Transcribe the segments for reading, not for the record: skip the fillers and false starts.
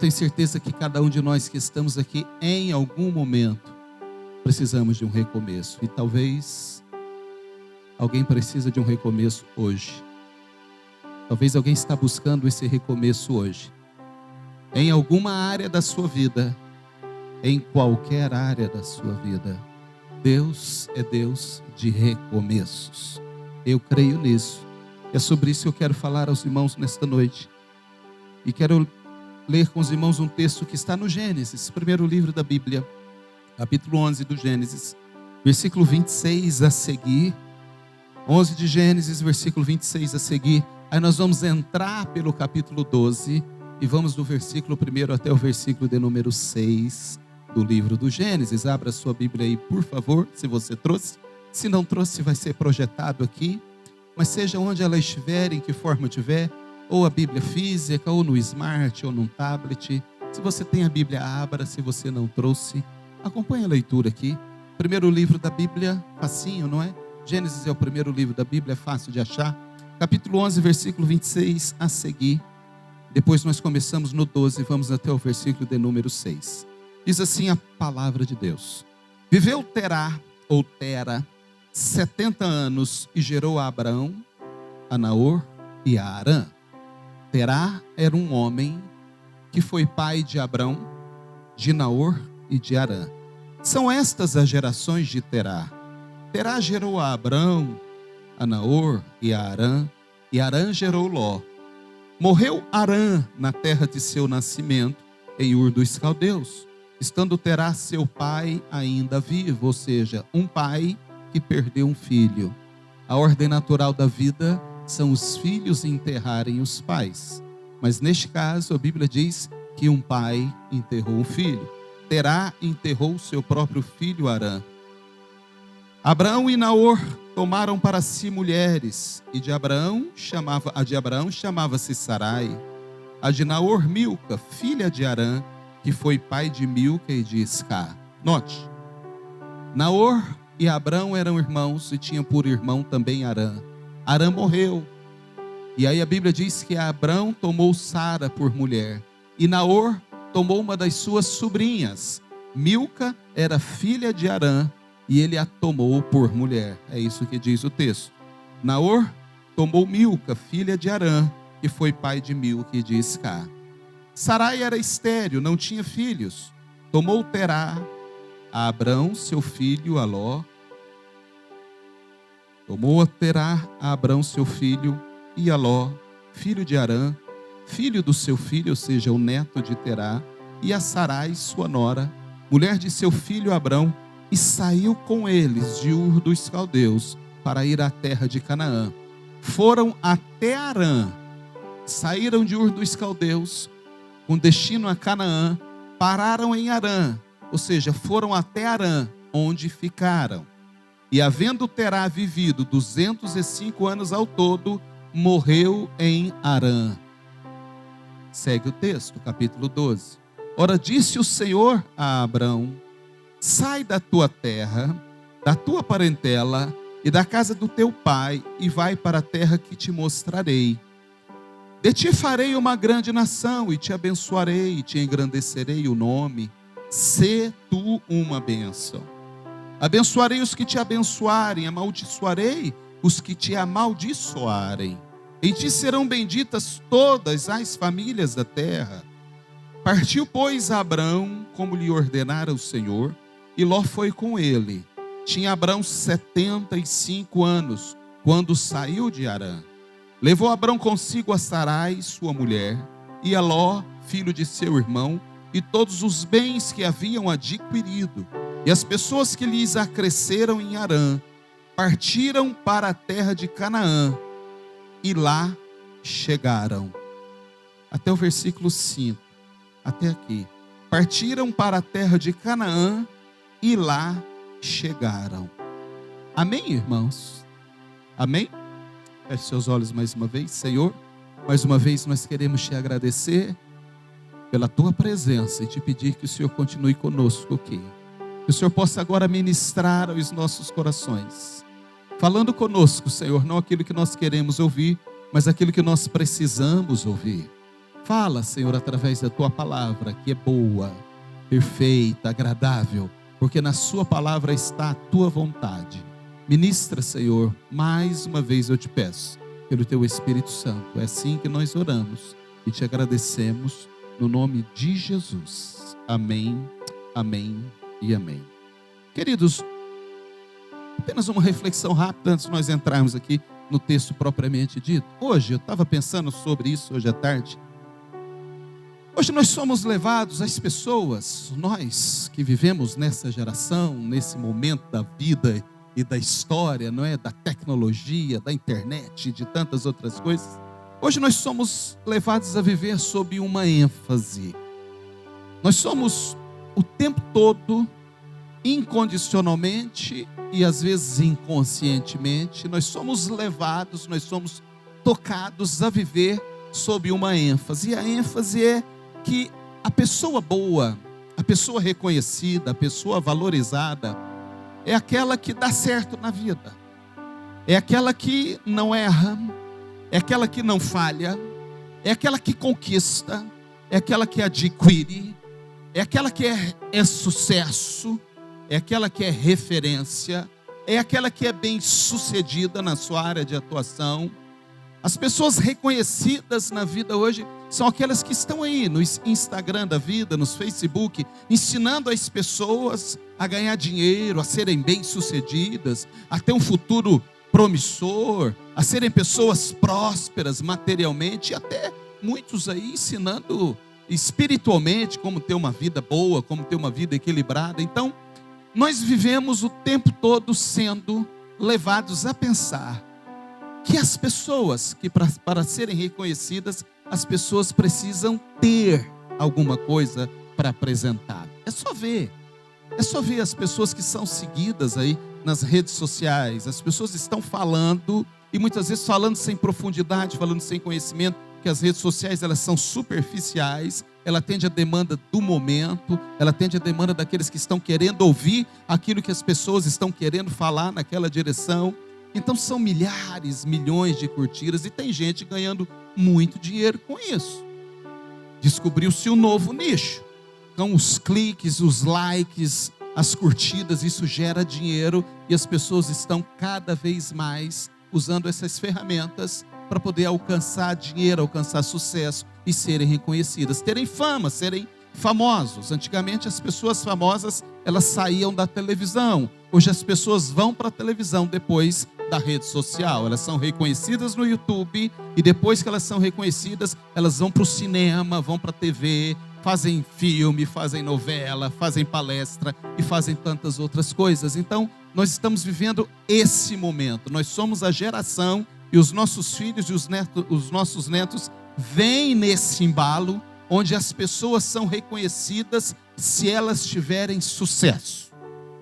tenho certeza que cada um de nós que estamos aqui, em algum momento, precisamos de um recomeço. E talvez alguém precisa de um recomeço hoje. Talvez alguém está buscando esse recomeço hoje. Em alguma área da sua vida, em qualquer área da sua vida, Deus é Deus de recomeços. Eu creio nisso. É sobre isso que eu quero falar aos irmãos nesta noite. E quero ler com os irmãos um texto que está no Gênesis, primeiro livro da Bíblia, capítulo 11 do Gênesis, versículo 26 a seguir. 11 de Gênesis, versículo 26 a seguir. Aí nós vamos entrar pelo capítulo 12 e vamos do versículo 1 até o versículo de número 6 do livro do Gênesis. Abra sua Bíblia aí, por favor, se você trouxe. Se não trouxe, vai ser projetado aqui. Mas seja onde ela estiver, em que forma tiver, ou a Bíblia física, ou no smart, ou num tablet. Se você tem a Bíblia, abra. Se você não trouxe, acompanhe a leitura aqui. Primeiro livro da Bíblia, facinho, não é? Gênesis é o primeiro livro da Bíblia, é fácil de achar. Capítulo 11, versículo 26 a seguir. Depois nós começamos no 12, vamos até o versículo de número 6. Diz assim a palavra de Deus. Viveu Terá, ou Tera, 70 anos e gerou a Abrão, a Naor e a Arã. Terá era um homem que foi pai de Abrão, de Naor e de Arã. São estas as gerações de Terá. Terá gerou a Abrão, a Naor e a Arã, e Arã gerou Ló. Morreu Arã na terra de seu nascimento, em Ur dos Caldeus, estando Terá seu pai ainda vivo, ou seja, um pai que perdeu um filho. A ordem natural da vida são os filhos enterrarem os pais, mas neste caso a Bíblia diz que um pai enterrou um filho. Terá enterrou seu próprio filho Arã. Abraão e Naor tomaram para si mulheres, e a de Abraão chamava-se Sarai, a de Naor Milca, filha de Arã, que foi pai de Milca e de Isca. Note, Naor e Abrão eram irmãos e tinham por irmão também Arã. Arã morreu, e aí a Bíblia diz que Abrão tomou Sara por mulher, e Naor tomou uma das suas sobrinhas. Milca era filha de Arã, e ele a tomou por mulher. É isso que diz o texto. Naor tomou Milca, filha de Arã, que foi pai de Milca e de Isca. Sarai era estéril, não tinha filhos. Tomou Terá a Abrão, seu filho, a Ló. Tomou a Terá a Abrão, seu filho, e a Ló, filho de Arã, filho do seu filho, ou seja, o neto de Terá, e a Sarai, sua nora, mulher de seu filho Abrão, e saiu com eles de Ur dos Caldeus para ir à terra de Canaã. Foram até Arã, saíram de Ur dos Caldeus com destino a Canaã, pararam em Arã, ou seja, foram até Arã, onde ficaram. E havendo Terá vivido 205 anos ao todo, morreu em Arã. Segue o texto, capítulo 12. Ora, disse o Senhor a Abrão: sai da tua terra, da tua parentela e da casa do teu pai, e vai para a terra que te mostrarei. De ti farei uma grande nação, e te abençoarei, e te engrandecerei o nome. Sê tu uma bênção. Abençoarei os que te abençoarem, amaldiçoarei os que te amaldiçoarem. Em ti serão benditas todas as famílias da terra. Partiu, pois, Abrão, como lhe ordenara o Senhor, e Ló foi com ele. Tinha Abrão 75 anos, quando saiu de Arã. Levou Abrão consigo a Sarai, sua mulher, e a Ló, filho de seu irmão, e todos os bens que haviam adquirido. E as pessoas que lhes acresceram em Arã, partiram para a terra de Canaã, e lá chegaram. Até o versículo 5, até aqui. Partiram para a terra de Canaã, e lá chegaram. Amém, irmãos? Amém? Feche seus olhos mais uma vez. Senhor, mais uma vez nós queremos te agradecer pela tua presença e te pedir que o Senhor continue conosco aqui. Que o Senhor possa agora ministrar aos nossos corações, falando conosco, Senhor, não aquilo que nós queremos ouvir, mas aquilo que nós precisamos ouvir. Fala, Senhor, através da Tua palavra, que é boa, perfeita, agradável, porque na Sua palavra está a Tua vontade. Ministra, Senhor, mais uma vez eu te peço, pelo Teu Espírito Santo. É assim que nós oramos e te agradecemos, no nome de Jesus. Amém, amém e amém. Queridos, apenas uma reflexão rápida antes de nós entrarmos aqui no texto propriamente dito. Hoje, eu estava pensando sobre isso hoje à tarde. Hoje nós somos levados, as pessoas, nós que vivemos nessa geração, nesse momento da vida e da história, não é? Da tecnologia, da internet, de tantas outras coisas. Hoje nós somos levados a viver sob uma ênfase. Nós somos o tempo todo, incondicionalmente e às vezes inconscientemente, nós somos levados, nós somos tocados a viver sob uma ênfase. E a ênfase é que a pessoa boa, a pessoa reconhecida, a pessoa valorizada, é aquela que dá certo na vida, é aquela que não erra, é aquela que não falha, é aquela que conquista, é aquela que adquire, é aquela que é sucesso, é aquela que é referência, é aquela que é bem sucedida na sua área de atuação. As pessoas reconhecidas na vida hoje são aquelas que estão aí no Instagram da vida, nos Facebook, ensinando as pessoas a ganhar dinheiro, a serem bem-sucedidas, a ter um futuro promissor, a serem pessoas prósperas materialmente, e até muitos aí ensinando espiritualmente como ter uma vida boa, como ter uma vida equilibrada. Então, nós vivemos o tempo todo sendo levados a pensar que as pessoas, que para serem reconhecidas, as pessoas precisam ter alguma coisa para apresentar. É só ver as pessoas que são seguidas aí nas redes sociais. As pessoas estão falando, e muitas vezes falando sem profundidade, falando sem conhecimento, que as redes sociais elas são superficiais, ela atende a demanda do momento, ela atende a demanda daqueles que estão querendo ouvir aquilo que as pessoas estão querendo falar naquela direção. Então são milhares, milhões de curtidas, e tem gente ganhando muito dinheiro com isso. Descobriu-se um novo nicho. Então os cliques, os likes, as curtidas, isso gera dinheiro, e as pessoas estão cada vez mais usando essas ferramentas para poder alcançar dinheiro, alcançar sucesso e serem reconhecidas, terem fama, serem famosos. Antigamente as pessoas famosas, elas saíam da televisão. Hoje as pessoas vão para a televisão depois da rede social. Elas são reconhecidas no YouTube, e depois que elas são reconhecidas, elas vão para o cinema, vão para a TV, fazem filme, fazem novela, fazem palestra e fazem tantas outras coisas. Então, nós estamos vivendo esse momento. Nós somos a geração, e os nossos filhos e os nossos netos vêm nesse embalo, onde as pessoas são reconhecidas se elas tiverem sucesso.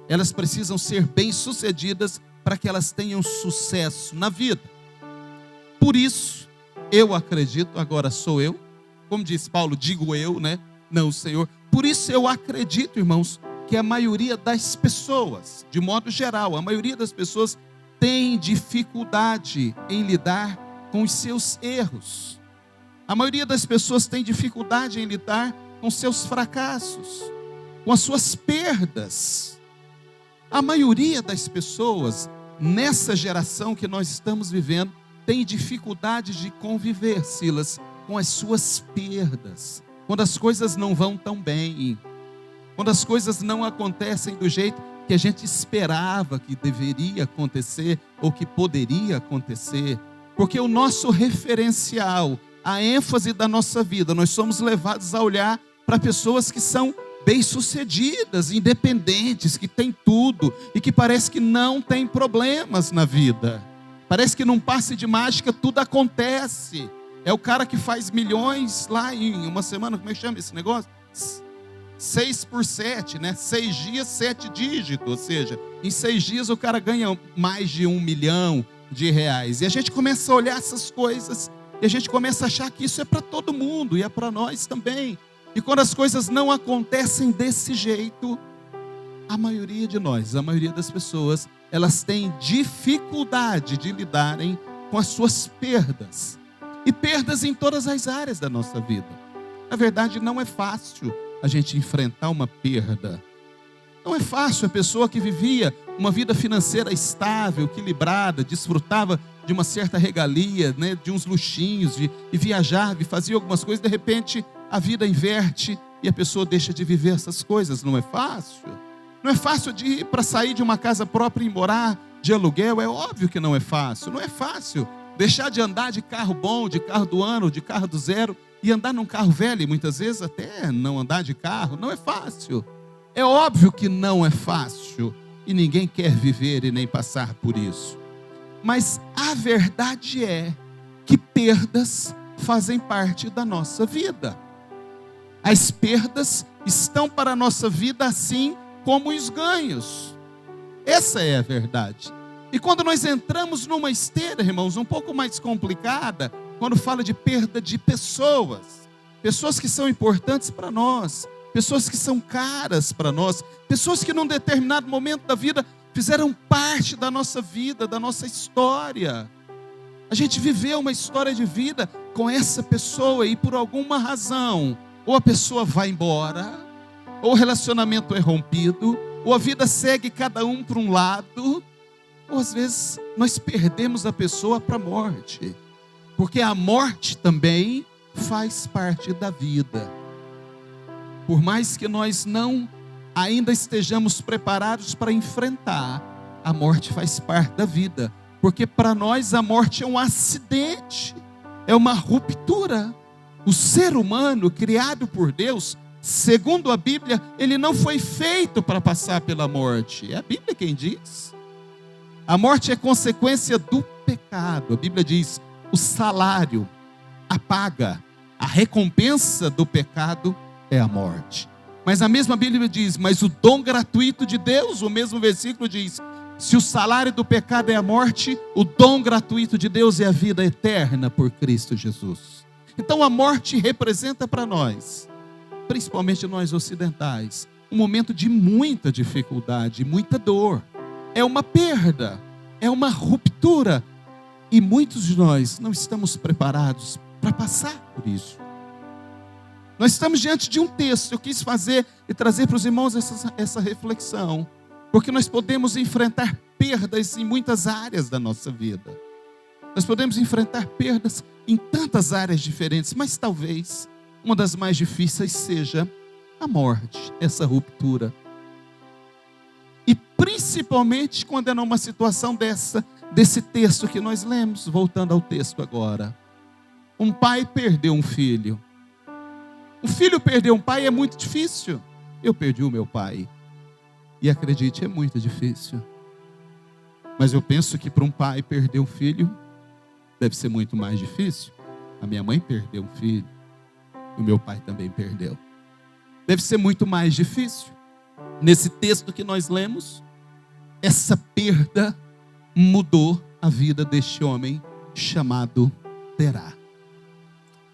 Elas precisam ser bem-sucedidas para que elas tenham sucesso na vida. Por isso, eu acredito, agora sou eu, como diz Paulo, digo eu, né? Não o Senhor. Por isso eu acredito, irmãos, que a maioria das pessoas, de modo geral, a maioria das pessoas tem dificuldade em lidar com os seus erros. A maioria das pessoas tem dificuldade em lidar com seus fracassos, com as suas perdas. A maioria das pessoas, nessa geração que nós estamos vivendo, tem dificuldade de conviver, Silas, com as suas perdas. Quando as coisas não vão tão bem, quando as coisas não acontecem do jeito que a gente esperava que deveria acontecer ou que poderia acontecer. Porque o nosso referencial, a ênfase da nossa vida, nós somos levados a olhar para pessoas que são bem-sucedidas, independentes, que têm tudo e que parece que não tem problemas na vida. Parece que num passe de mágica tudo acontece. É o cara que faz milhões lá em uma semana, como é que chama esse negócio? 6 por 7, né? 6 dias, 7 dígitos, ou seja, em 6 dias o cara ganha mais de R$1 milhão. E a gente começa a olhar essas coisas, e a gente começa a achar que isso é para todo mundo, e é para nós também. E quando as coisas não acontecem desse jeito, a maioria de nós, a maioria das pessoas, elas têm dificuldade de lidarem com as suas perdas. e perdas em todas as áreas da nossa vida. Na verdade, não é fácil a gente enfrentar uma perda. Não é fácil. A pessoa que vivia uma vida financeira estável, equilibrada, desfrutava de uma certa regalia, né, de uns luxinhos, de viajar, de fazer algumas coisas, de repente a vida inverte e a pessoa deixa de viver essas coisas. Não é fácil. Não é fácil para sair de uma casa própria e morar de aluguel. É óbvio que não é fácil. Não é fácil deixar de andar de carro bom, de carro do ano, de carro do zero, e andar num carro velho, e muitas vezes até não andar de carro. Não é fácil. É óbvio que não é fácil, e ninguém quer viver e nem passar por isso. Mas a verdade é que perdas fazem parte da nossa vida. As perdas estão para a nossa vida assim como os ganhos. Essa é a verdade. E quando nós entramos numa esteira, irmãos, um pouco mais complicada, quando fala de perda de pessoas, pessoas que são importantes para nós, pessoas que são caras para nós, pessoas que num determinado momento da vida fizeram parte da nossa vida, da nossa história. A gente viveu uma história de vida com essa pessoa e por alguma razão, ou a pessoa vai embora, ou o relacionamento é rompido, ou a vida segue cada um para um lado, ou às vezes nós perdemos a pessoa para a morte, porque a morte também faz parte da vida. Por mais que nós não ainda estejamos preparados para enfrentar, a morte faz parte da vida, porque para nós a morte é um acidente, é uma ruptura. O ser humano criado por Deus, segundo a Bíblia, ele não foi feito para passar pela morte. É a Bíblia quem diz. A morte é consequência do pecado. A Bíblia diz: o salário, a paga, a recompensa do pecado é a morte. Mas a mesma Bíblia diz: mas o dom gratuito de Deus, o mesmo versículo diz: se o salário do pecado é a morte, o dom gratuito de Deus é a vida eterna por Cristo Jesus. Então a morte representa para nós, principalmente nós ocidentais, um momento de muita dificuldade, muita dor. É uma perda, é uma ruptura, e muitos de nós não estamos preparados para passar por isso. Nós estamos diante de um texto. Eu quis fazer e trazer para os irmãos essa reflexão, porque nós podemos enfrentar perdas em muitas áreas da nossa vida. Nós podemos enfrentar perdas em tantas áreas diferentes, mas talvez uma das mais difíceis seja a morte, essa ruptura. E principalmente quando é numa situação desse texto que nós lemos, voltando ao texto agora. Um pai perdeu um filho. Um filho perder um pai é muito difícil. Eu perdi o meu pai. E acredite, é muito difícil. Mas eu penso que para um pai perder um filho, deve ser muito mais difícil. A minha mãe perdeu um filho. E o meu pai também perdeu. Deve ser muito mais difícil. Nesse texto que nós lemos, essa perda mudou a vida deste homem chamado Terá.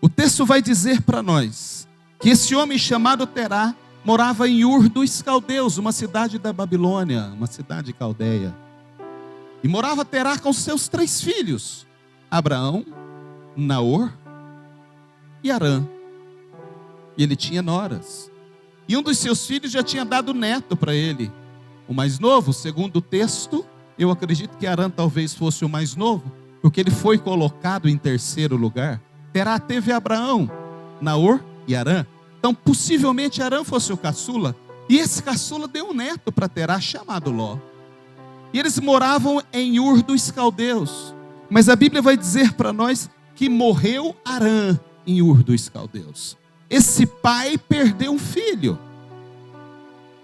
O texto vai dizer para nós que esse homem chamado Terá morava em Ur dos Caldeus, uma cidade da Babilônia, uma cidade caldeia. E morava Terá com seus 3 filhos, Abraão, Naor e Harã. E ele tinha noras. E um dos seus filhos já tinha dado neto para ele. O mais novo, segundo o texto, eu acredito que Harã talvez fosse o mais novo, porque ele foi colocado em 3º lugar. Terá teve Abraão, Naor e Harã. Então possivelmente Harã fosse o caçula. E esse caçula deu um neto para Terá chamado Ló. E eles moravam em Ur dos Caldeus. Mas a Bíblia vai dizer para nós que morreu Harã em Ur dos Caldeus. Esse pai perdeu um filho.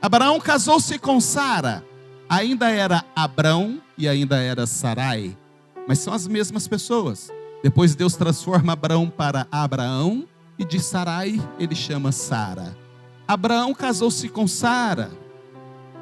Abraão casou-se com Sara. Ainda era Abrão e ainda era Sarai. Mas são as mesmas pessoas. Depois Deus transforma Abrão para Abraão. E de Sarai ele chama Sara. Abraão casou-se com Sara.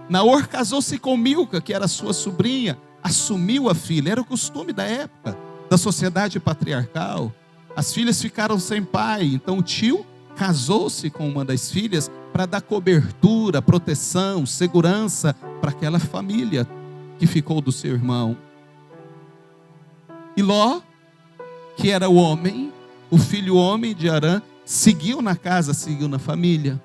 Naor casou-se com Milca, que era sua sobrinha. Assumiu a filha. Era o costume da época, da sociedade patriarcal. As filhas ficaram sem pai. Então o tio casou-se com uma das filhas para dar cobertura, proteção, segurança para aquela família que ficou do seu irmão. E Ló, que era o homem o filho homem de Arã, seguiu na casa, seguiu na família.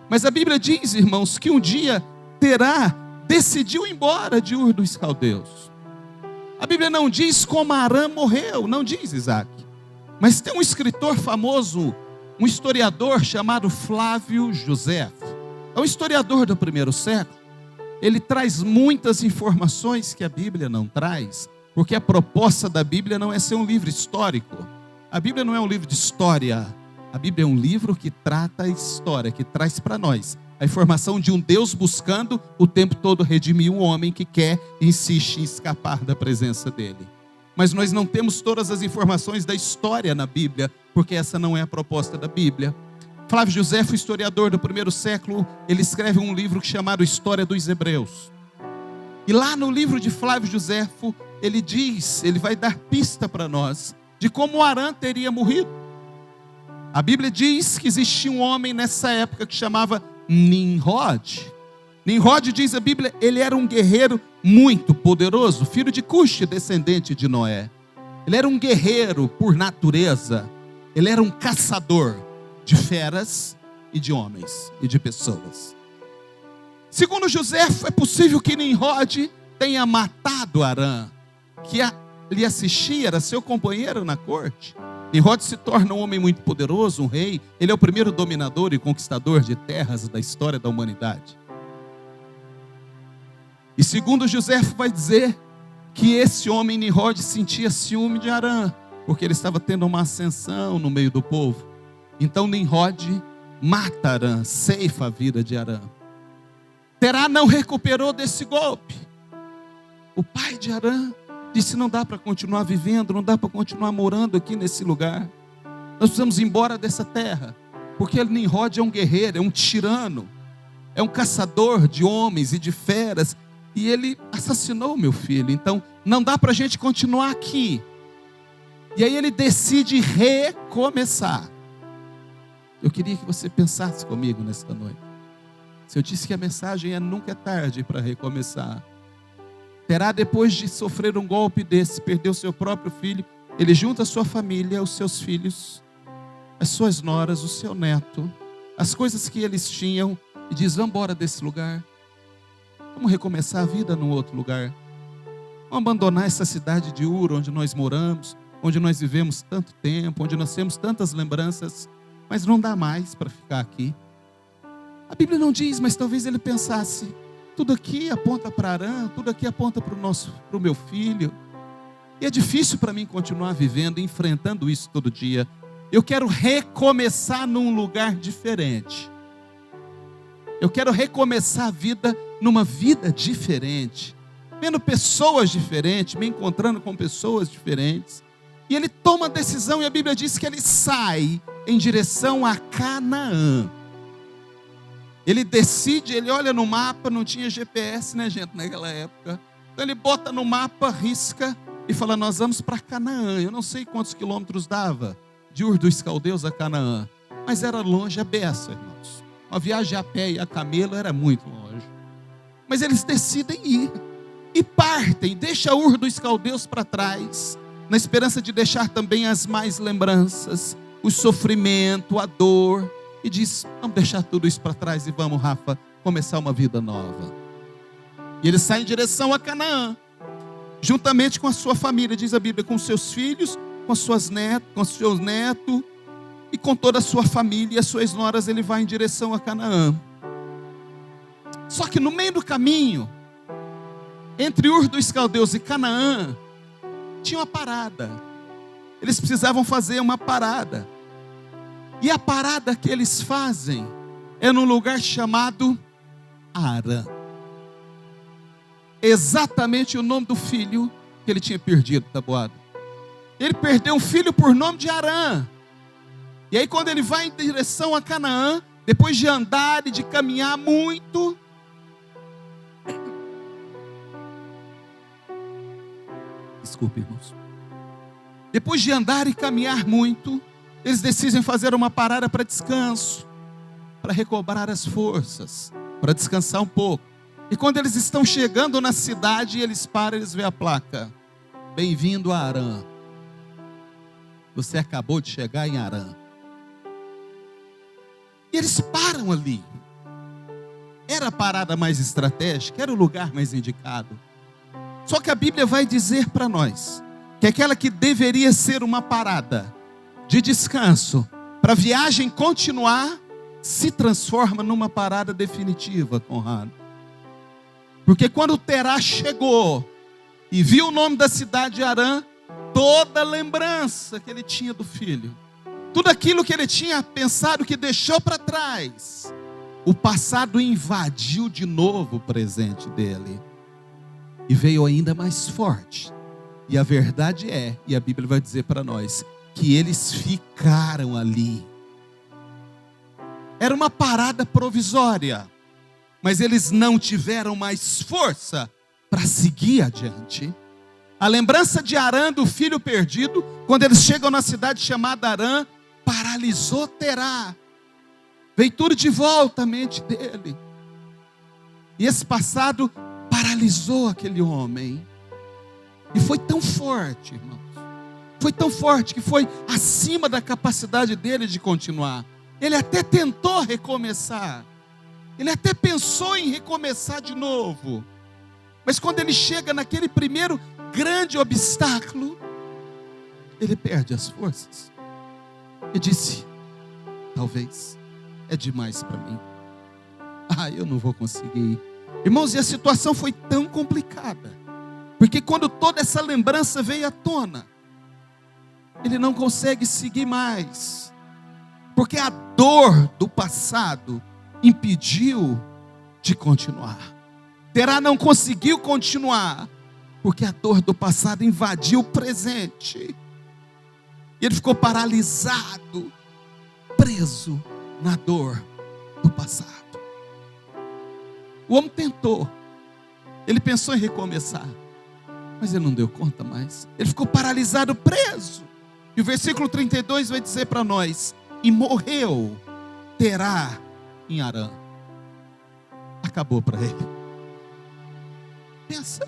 Mas a Bíblia diz, irmãos, que um dia Terá decidiu ir embora de Ur dos Caldeus. A Bíblia não diz como Arã morreu, não diz, Isaac. Mas tem um escritor famoso, um historiador chamado Flávio Josefo. É um historiador do primeiro século. Ele traz muitas informações que a Bíblia não traz, porque a proposta da Bíblia não é ser um livro histórico. A Bíblia não é um livro de história. A Bíblia é um livro que trata a história, que traz para nós a informação de um Deus buscando o tempo todo redimir um homem que quer e insiste em escapar da presença dele. Mas nós não temos todas as informações da história na Bíblia, porque essa não é a proposta da Bíblia. Flávio Josefo, historiador do primeiro século, ele escreve um livro chamado História dos Hebreus. E lá no livro de Flávio Josefo, ele vai dar pista para nós de como Arã teria morrido. A Bíblia diz que existia um homem nessa época que chamava Nimrod. Nimrod, diz a Bíblia, ele era um guerreiro muito poderoso, filho de Cuxi, descendente de Noé. Ele era um guerreiro por natureza. Ele era um caçador de feras e de homens e de pessoas. Segundo Josefo, é possível que Nimrod tenha matado Arã, que lhe assistia, era seu companheiro na corte. Nimrod se torna um homem muito poderoso, um rei. Ele é o primeiro dominador e conquistador de terras da história da humanidade. E segundo Josefo vai dizer que esse homem Nimrod sentia ciúme de Arã, porque ele estava tendo uma ascensão no meio do povo. Então Nimrod mata Arã, ceifa a vida de Arã. Terá não recuperou desse golpe. O pai de Arã disse: não dá para continuar vivendo, não dá para continuar morando aqui nesse lugar. Nós precisamos ir embora dessa terra, porque Nimrod é um guerreiro, é um tirano, é um caçador de homens e de feras, e ele assassinou meu filho, então não dá para a gente continuar aqui. E aí ele decide recomeçar. Eu queria que você pensasse comigo nesta noite. Se eu disse que a mensagem é nunca é tarde para recomeçar. Terá, depois de sofrer um golpe desse, perdeu seu próprio filho, ele junta a sua família, os seus filhos, as suas noras, o seu neto, as coisas que eles tinham, e diz: vamos embora desse lugar, vamos recomeçar a vida num outro lugar, vamos abandonar essa cidade de Ur, onde nós moramos, onde nós vivemos tanto tempo, onde nós temos tantas lembranças, mas não dá mais para ficar aqui. A Bíblia não diz, mas talvez ele pensasse: tudo aqui aponta para Arã, tudo aqui aponta para o meu filho. E é difícil para mim continuar vivendo, enfrentando isso todo dia. Eu quero recomeçar num lugar diferente. Eu quero recomeçar a vida numa vida diferente. Vendo pessoas diferentes, me encontrando com pessoas diferentes. E ele toma a decisão, e a Bíblia diz que ele sai em direção a Canaã. Ele decide, ele olha no mapa, não tinha GPS, né, gente, naquela época. Então ele bota no mapa, risca e fala: nós vamos para Canaã. Eu não sei quantos quilômetros dava de Ur dos Caldeus a Canaã, mas era longe a beça, irmãos. Uma viagem a pé e a camelo era muito longe. Mas eles decidem ir e partem, deixa Ur dos Caldeus para trás, na esperança de deixar também as mais lembranças, o sofrimento, a dor. E diz: vamos deixar tudo isso para trás e vamos, Rafa, começar uma vida nova. E ele sai em direção a Canaã, juntamente com a sua família, diz a Bíblia, com seus filhos, com seus netos, e com toda a sua família e as suas noras. Ele vai em direção a Canaã. Só que no meio do caminho, entre Ur dos Caldeus e Canaã, tinha uma parada. Eles precisavam fazer uma parada. E a parada que eles fazem é num lugar chamado Arã. Exatamente o nome do filho que ele tinha perdido, tabuado. Ele perdeu um filho por nome de Arã. E aí quando ele vai em direção a Canaã, depois de andar e de caminhar muito, desculpe, irmãos. Depois de andar e caminhar muito, eles decidem fazer uma parada para descanso, para recobrar as forças, para descansar um pouco. E quando eles estão chegando na cidade, eles param, eles veem a placa: bem-vindo a Arã. Você acabou de chegar em Harã. E eles param ali. Era a parada mais estratégica, era o lugar mais indicado. Só que a Bíblia vai dizer para nós que aquela que deveria ser uma parada de descanso, para a viagem continuar, se transforma numa parada definitiva, Conrado. Porque quando Terá chegou e viu o nome da cidade de Harã, toda a lembrança que ele tinha do filho, tudo aquilo que ele tinha pensado que deixou para trás, o passado invadiu de novo o presente dele. E veio ainda mais forte. E a verdade é, e a Bíblia vai dizer para nós, que eles ficaram ali. Era uma parada provisória, mas eles não tiveram mais força para seguir adiante. A lembrança de Harã, do filho perdido, quando eles chegam na cidade chamada Harã, paralisou Terá. Veio tudo de volta à mente dele. E esse passado paralisou aquele homem. E foi tão forte, irmãos. Foi tão forte que foi acima da capacidade dele de continuar. Ele até tentou recomeçar. Ele até pensou em recomeçar de novo. Mas quando ele chega naquele primeiro grande obstáculo, ele perde as forças. E disse: talvez é demais para mim. Eu não vou conseguir. Irmãos, e a situação foi tão complicada, porque quando toda essa lembrança veio à tona, ele não consegue seguir mais, porque a dor do passado impediu de continuar. Terá não conseguiu continuar, porque a dor do passado invadiu o presente. E ele ficou paralisado, preso na dor do passado. O homem tentou, ele pensou em recomeçar, mas ele não deu conta mais. Ele ficou paralisado, preso. E o versículo 32 vai dizer para nós: e morreu Terá em Harã. Acabou para ele. Pensa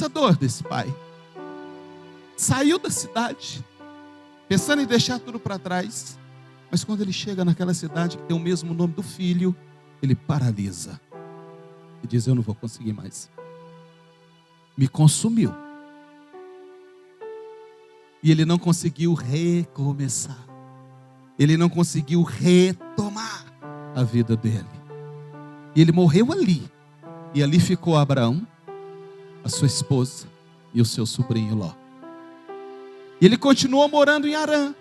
a dor desse pai. Saiu da cidade, pensando em deixar tudo para trás, mas quando ele chega naquela cidade que tem o mesmo nome do filho, ele paralisa e diz: eu não vou conseguir mais. Me consumiu. E ele não conseguiu recomeçar. Ele não conseguiu retomar a vida dele. E ele morreu ali. E ali ficou Abraão, a sua esposa e o seu sobrinho Ló. E ele continuou morando em Harã.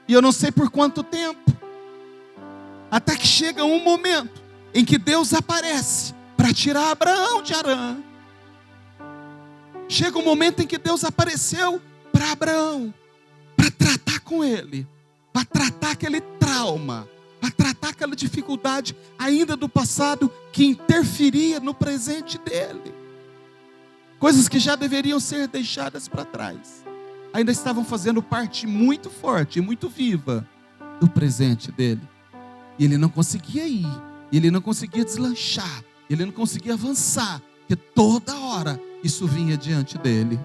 E eu não sei por quanto tempo. Até que chega um momento em que Deus aparece para tirar Abraão de Harã. Chega um momento em que Deus apareceu para Abraão, para tratar com ele, para tratar aquele trauma, para tratar aquela dificuldade ainda do passado que interferia no presente dele. Coisas que já deveriam ser deixadas para trás, ainda estavam fazendo parte muito forte, muito viva do presente dele. E ele não conseguia ir, ele não conseguia deslanchar, ele não conseguia avançar, porque toda hora isso vinha diante dele.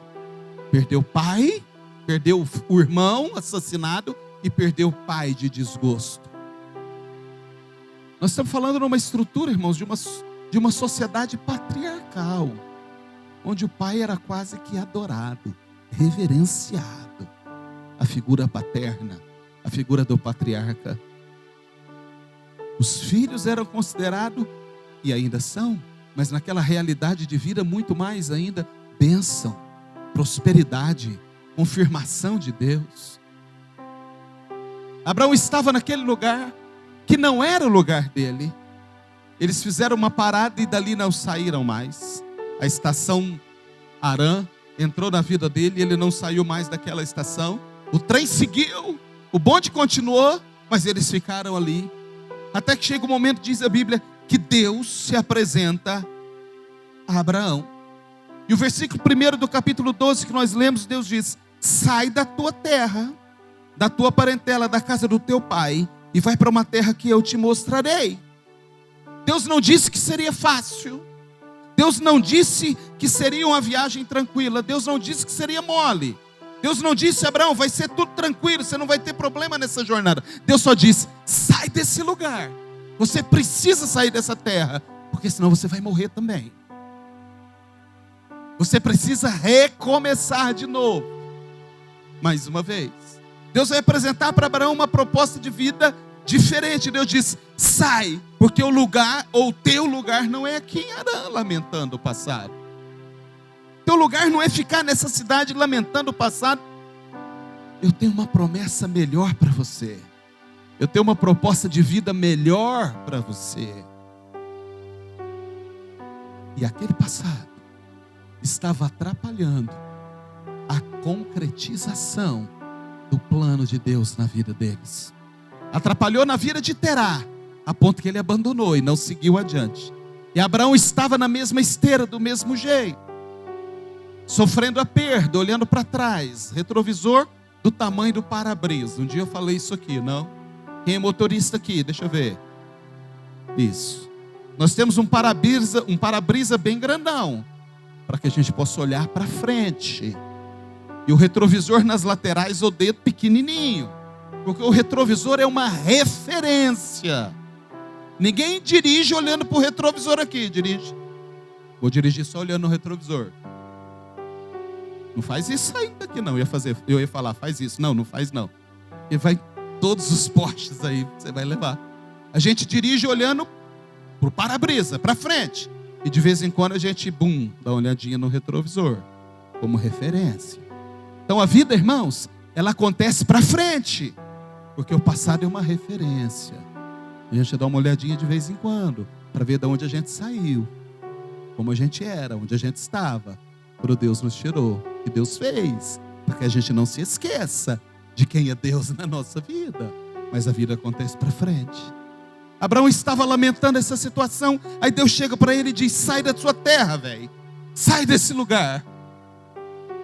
Perdeu o pai, perdeu o irmão assassinado e perdeu o pai de desgosto. Nós estamos falando numa estrutura, irmãos, de uma sociedade patriarcal, onde o pai era quase que adorado, reverenciado. A figura paterna, a figura do patriarca. Os filhos eram considerados, e ainda são, mas naquela realidade de vida muito mais ainda, bênção, prosperidade, confirmação de Deus. Abraão estava naquele lugar que não era o lugar dele. Eles fizeram uma parada e dali não saíram mais. A estação Harã entrou na vida dele e ele não saiu mais daquela estação. O trem seguiu, o bonde continuou, mas eles ficaram ali. Até que chega o momento, diz a Bíblia, que Deus se apresenta a Abraão. E o versículo 1 do capítulo 12 que nós lemos, Deus diz: sai da tua terra, da tua parentela, da casa do teu pai, e vai para uma terra que eu te mostrarei. Deus não disse que seria fácil. Deus não disse que seria uma viagem tranquila. Deus não disse que seria mole. Deus não disse, Abraão, vai ser tudo tranquilo, você não vai ter problema nessa jornada. Deus só disse, sai desse lugar. Você precisa sair dessa terra, porque senão você vai morrer também. Você precisa recomeçar de novo. Mais uma vez. Deus vai apresentar para Abraão uma proposta de vida diferente. Deus diz, sai, porque o lugar, ou teu lugar não é aqui em Harã, lamentando o passado. Teu lugar não é ficar nessa cidade lamentando o passado. Eu tenho uma promessa melhor para você. Eu tenho uma proposta de vida melhor para você. E aquele passado estava atrapalhando a concretização do plano de Deus na vida deles. Atrapalhou na vida de Terá, a ponto que ele abandonou e não seguiu adiante. E Abraão estava na mesma esteira, do mesmo jeito, sofrendo a perda, olhando para trás, retrovisor do tamanho do para-brisa. Um dia eu falei isso aqui, não? Quem é motorista aqui? Deixa eu ver. Isso. Nós temos um para-brisa bem grandão, para que a gente possa olhar para frente. E o retrovisor nas laterais, o dedo pequenininho, porque o retrovisor é uma referência. Ninguém dirige olhando para o retrovisor aqui. Vou dirigir só olhando no retrovisor. Não faz isso ainda aqui não. Eu ia falar, faz isso. Não faz não. E vai todos os postes aí, você vai levar. A gente dirige olhando para o para-brisa, para frente. E de vez em quando a gente, dá uma olhadinha no retrovisor, como referência. Então a vida, irmãos, ela acontece para frente, porque o passado é uma referência. A gente dá uma olhadinha de vez em quando, para ver de onde a gente saiu, como a gente era, onde a gente estava, quando Deus nos tirou, o que Deus fez, para que a gente não se esqueça de quem é Deus na nossa vida. Mas a vida acontece para frente. Abraão estava lamentando essa situação, aí Deus chega para ele e diz, sai da sua terra, velho, sai desse lugar,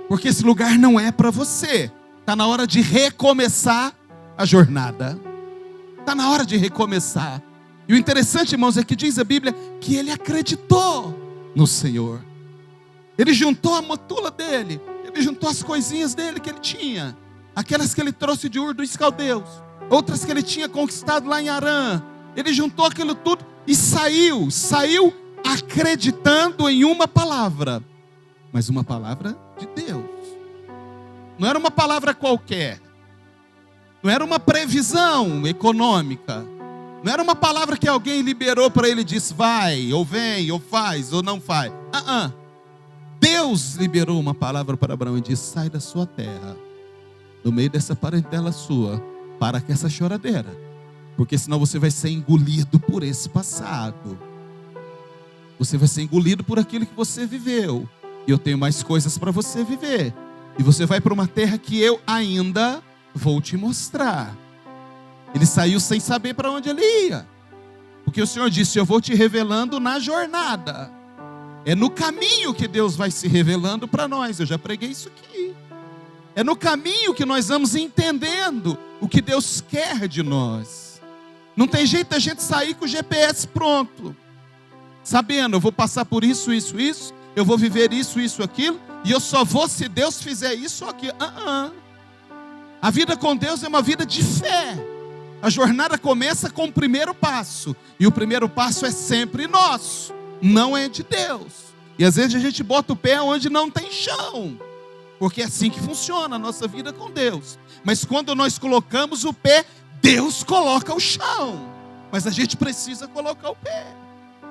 porque esse lugar não é para você. Está na hora de recomeçar a jornada. Está na hora de recomeçar. E o interessante, irmãos, é que diz a Bíblia que ele acreditou no Senhor. Ele juntou a motula dele, ele juntou as coisinhas dele que ele tinha, aquelas que ele trouxe de Ur dos Caldeus, outras que ele tinha conquistado lá em Harã. Ele juntou aquilo tudo e saiu acreditando em uma palavra, mas uma palavra de Deus. Não era uma palavra qualquer, não era uma previsão econômica, não era uma palavra que alguém liberou para ele e disse, vai, ou vem, ou faz, ou não faz. Deus liberou uma palavra para Abraão e disse, sai da sua terra, no meio dessa parentela sua, para com essa choradeira, porque senão você vai ser engolido por esse passado. Você vai ser engolido por aquilo que você viveu. E eu tenho mais coisas para você viver. E você vai para uma terra que eu ainda vou te mostrar. Ele saiu sem saber para onde ele ia, porque o Senhor disse, eu vou te revelando na jornada. É no caminho que Deus vai se revelando para nós. Eu já preguei isso aqui. É no caminho que nós vamos entendendo o que Deus quer de nós. Não tem jeito a gente sair com o GPS pronto, sabendo, eu vou passar por isso, eu vou viver isso, aquilo, e eu só vou se Deus fizer isso ou aquilo. A vida com Deus é uma vida de fé. A jornada começa com o primeiro passo, e o primeiro passo é sempre nosso, não é de Deus. E às vezes a gente bota o pé onde não tem chão, porque é assim que funciona a nossa vida com Deus. Mas quando nós colocamos o pé, Deus coloca o chão, mas a gente precisa colocar o pé,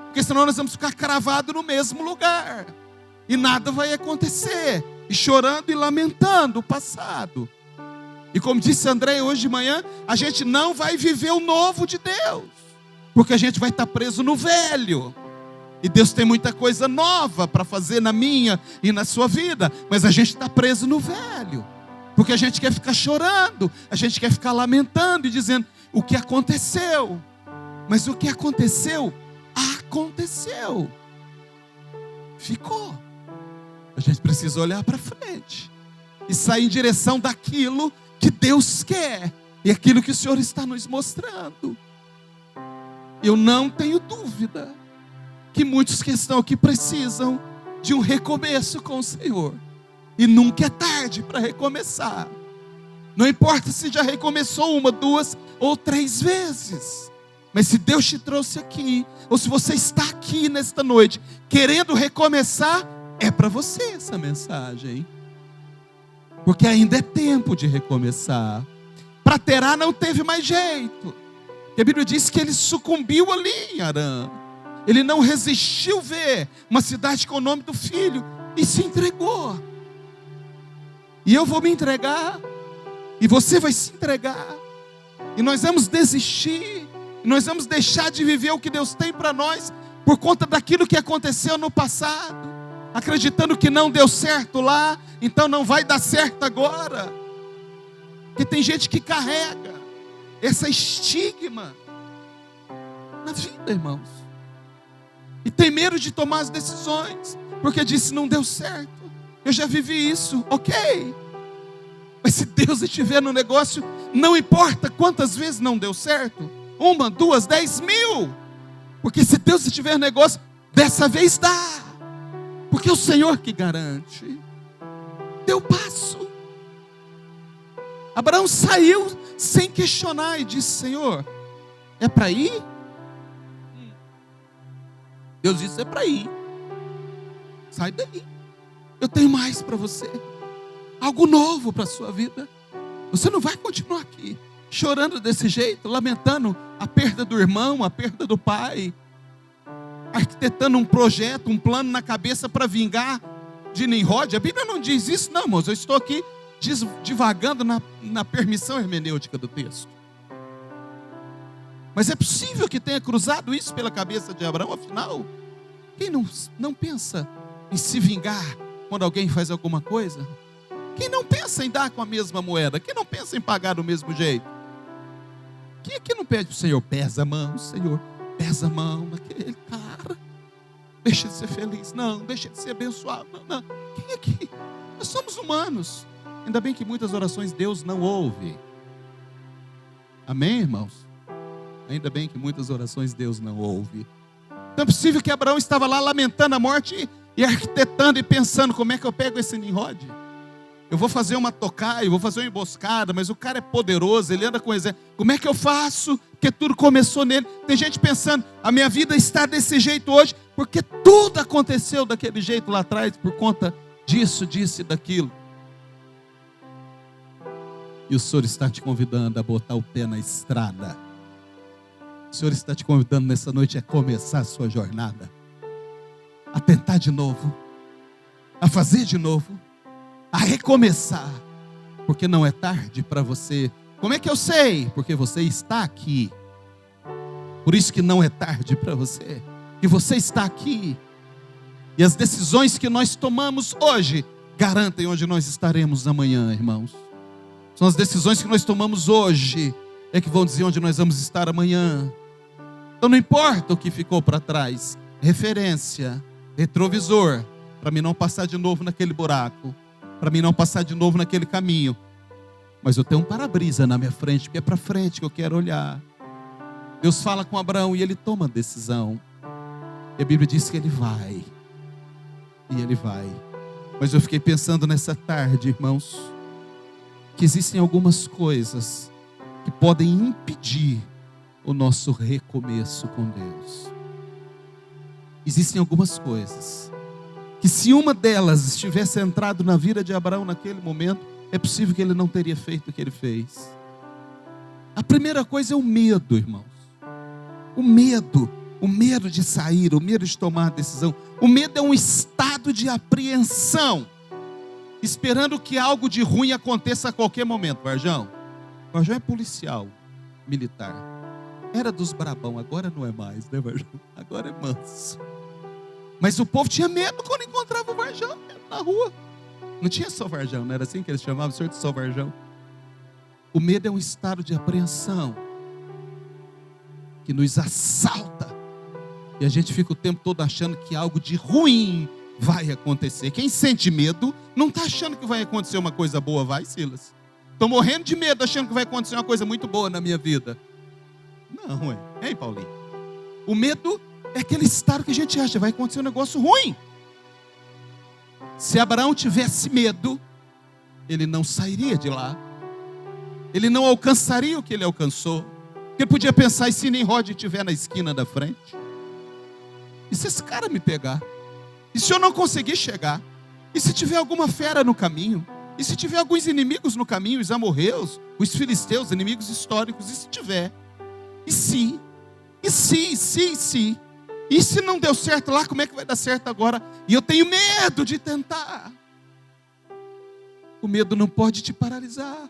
porque senão nós vamos ficar cravados no mesmo lugar, e nada vai acontecer, e chorando e lamentando o passado. E como disse André hoje de manhã, a gente não vai viver o novo de Deus, porque a gente vai estar preso no velho. E Deus tem muita coisa nova para fazer na minha e na sua vida, mas a gente está preso no velho, porque a gente quer ficar chorando, a gente quer ficar lamentando e dizendo o que aconteceu. Mas o que aconteceu, aconteceu. Ficou. A gente precisa olhar para frente e sair em direção daquilo que Deus quer e aquilo que o Senhor está nos mostrando. Eu não tenho dúvida que muitos que estão aqui precisam de um recomeço com o Senhor. E nunca é tarde para recomeçar. Não importa se já recomeçou 1, 2 ou 3 vezes. Mas se Deus te trouxe aqui, ou se você está aqui nesta noite, querendo recomeçar, é para você essa mensagem. Porque ainda é tempo de recomeçar. Para Terá não teve mais jeito. Porque a Bíblia diz que ele sucumbiu ali em Harã. Ele não resistiu ver uma cidade com o nome do filho e se entregou. E eu vou me entregar, e você vai se entregar, e nós vamos desistir, e nós vamos deixar de viver o que Deus tem para nós por conta daquilo que aconteceu no passado, acreditando que não deu certo lá, então não vai dar certo agora. Porque tem gente que carrega esse estigma na vida, irmãos, e tem medo de tomar as decisões, porque disse: não deu certo, eu já vivi isso, ok. Mas se Deus estiver no negócio, não importa quantas vezes não deu certo, 1, 2, 10 mil, porque se Deus estiver no negócio, dessa vez dá, porque é o Senhor que garante. Deu passo. Abraão saiu sem questionar e disse: Senhor, é para ir? Deus disse: é para ir. Sai daí, eu tenho mais para você, algo novo para a sua vida. Você não vai continuar aqui chorando desse jeito, lamentando a perda do irmão, a perda do pai, arquitetando um projeto, um plano na cabeça para vingar de Nimrod. A Bíblia não diz isso não, irmãos. Eu estou aqui divagando na permissão hermenêutica do texto. Mas é possível que tenha cruzado isso pela cabeça de Abraão. Afinal, quem não pensa em se vingar quando alguém faz alguma coisa? Quem não pensa em dar com a mesma moeda? Quem não pensa em pagar do mesmo jeito? Quem aqui não pede para o Senhor: pesa a mão, Senhor, pesa a mão naquele cara, deixa de ser feliz, não, deixa de ser abençoado, não. Quem aqui? Nós somos humanos. Ainda bem que muitas orações Deus não ouve. Amém, irmãos? Ainda bem que muitas orações Deus não ouve. Então é possível que Abraão estava lá lamentando a morte e arquitetando e pensando: como é que eu pego esse Nimrod? Eu vou fazer uma tocaia, eu vou fazer uma emboscada, mas o cara é poderoso, ele anda com exército. Como é que eu faço? Porque tudo começou nele. Tem gente pensando: a minha vida está desse jeito hoje, porque tudo aconteceu daquele jeito lá atrás, por conta disso, disso e daquilo. E o Senhor está te convidando a botar o pé na estrada. O Senhor está te convidando nessa noite a começar a sua jornada, a tentar de novo, a fazer de novo, a recomeçar, porque não é tarde para você. Como é que eu sei? Porque você está aqui. Por isso que não é tarde para você, que você está aqui. E as decisões que nós tomamos hoje garantem onde nós estaremos amanhã, irmãos. São as decisões que nós tomamos hoje é que vão dizer onde nós vamos estar amanhã. Então não importa o que ficou para trás, referência, retrovisor, para mim não passar de novo naquele buraco, para mim não passar de novo naquele caminho. Mas eu tenho um para-brisa na minha frente, porque é para frente que eu quero olhar. Deus fala com Abraão e ele toma a decisão. E a Bíblia diz que ele vai. E ele vai. Mas eu fiquei pensando nessa tarde, irmãos, que existem algumas coisas que podem impedir o nosso recomeço com Deus. Existem algumas coisas que, se uma delas estivesse entrado na vida de Abraão naquele momento, é possível que ele não teria feito o que ele fez. A primeira coisa é o medo, irmãos. O medo de sair, o medo de tomar a decisão. O medo é um estado de apreensão, esperando que algo de ruim aconteça a qualquer momento. Varjão é policial militar. Era dos brabão, agora não é mais, né, Varjão? Agora é manso. Mas o povo tinha medo quando encontrava o Varjão na rua. Não tinha só Varjão, não era assim que eles chamavam, o senhor de só Varjão. O medo é um estado de apreensão que nos assalta. E a gente fica o tempo todo achando que algo de ruim vai acontecer. Quem sente medo não está achando que vai acontecer uma coisa boa, vai, Silas? Estou morrendo de medo achando que vai acontecer uma coisa muito boa na minha vida. Não, hein, Paulinho? O medo É aquele estado que a gente acha, vai acontecer um negócio ruim. Se Abraão tivesse medo, ele não sairia de lá. Ele não alcançaria o que ele alcançou. Porque ele podia pensar, e se Nimrod estiver na esquina da frente? E se esse cara me pegar? E se eu não conseguir chegar? E se tiver alguma fera no caminho? E se tiver alguns inimigos no caminho, os amorreus, os filisteus, inimigos históricos? E se tiver? E se? E se? E se não deu certo lá, como é que vai dar certo agora? E eu tenho medo de tentar. O medo não pode te paralisar.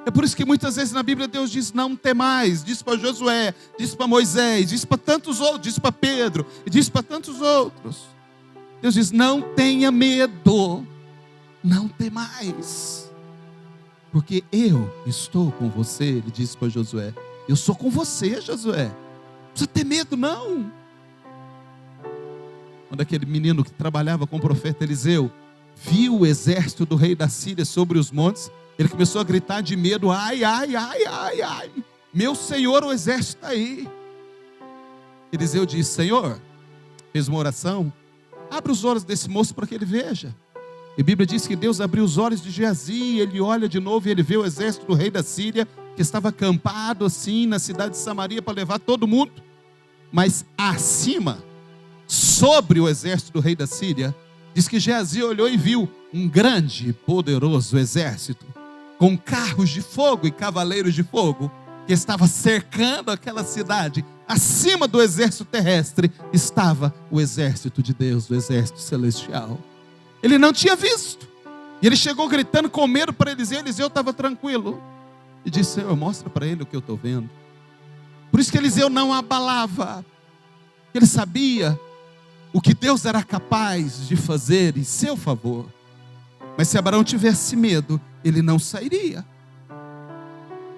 É por isso que muitas vezes na Bíblia Deus diz, não temais. Diz para Josué, diz para Moisés, diz para tantos outros, diz para Pedro, diz para tantos outros. Deus diz, não tenha medo, não temais, porque eu estou com você. Ele disse para Josué, eu sou com você, Josué. Não precisa ter medo, não. Quando aquele menino que trabalhava com o profeta Eliseu viu o exército do rei da Síria sobre os montes, ele começou a gritar de medo, ai, meu Senhor, o exército está aí. Eliseu disse, Senhor, fez uma oração, abre os olhos desse moço para que ele veja. E a Bíblia diz que Deus abriu os olhos de Geazi, ele olha de novo e ele vê o exército do rei da Síria, que estava acampado assim na cidade de Samaria para levar todo mundo. Mas acima, sobre o exército do rei da Síria, diz que Geazi olhou e viu um grande e poderoso exército, com carros de fogo e cavaleiros de fogo, que estava cercando aquela cidade. Acima do exército terrestre estava o exército de Deus, o exército celestial. Ele não tinha visto, e ele chegou gritando com medo para Eliseu. Eliseu estava tranquilo, e disse, Senhor, mostra para ele o que eu estou vendo. Por isso que Eliseu não abalava, ele sabia o que Deus era capaz de fazer em seu favor. Mas se Abraão tivesse medo, ele não sairia.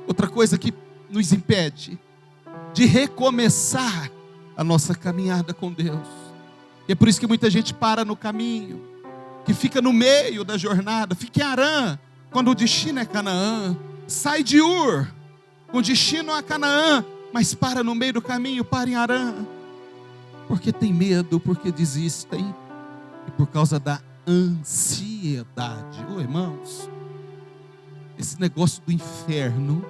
Outra coisa que nos impede de recomeçar a nossa caminhada com Deus. E é por isso que muita gente para no caminho, que fica no meio da jornada, fica em Harã, quando o destino é Canaã. Sai de Ur, com destino a Canaã, mas para no meio do caminho, para em Harã. Porque tem medo, porque desistem, e por causa da ansiedade. Irmãos, esse negócio do inferno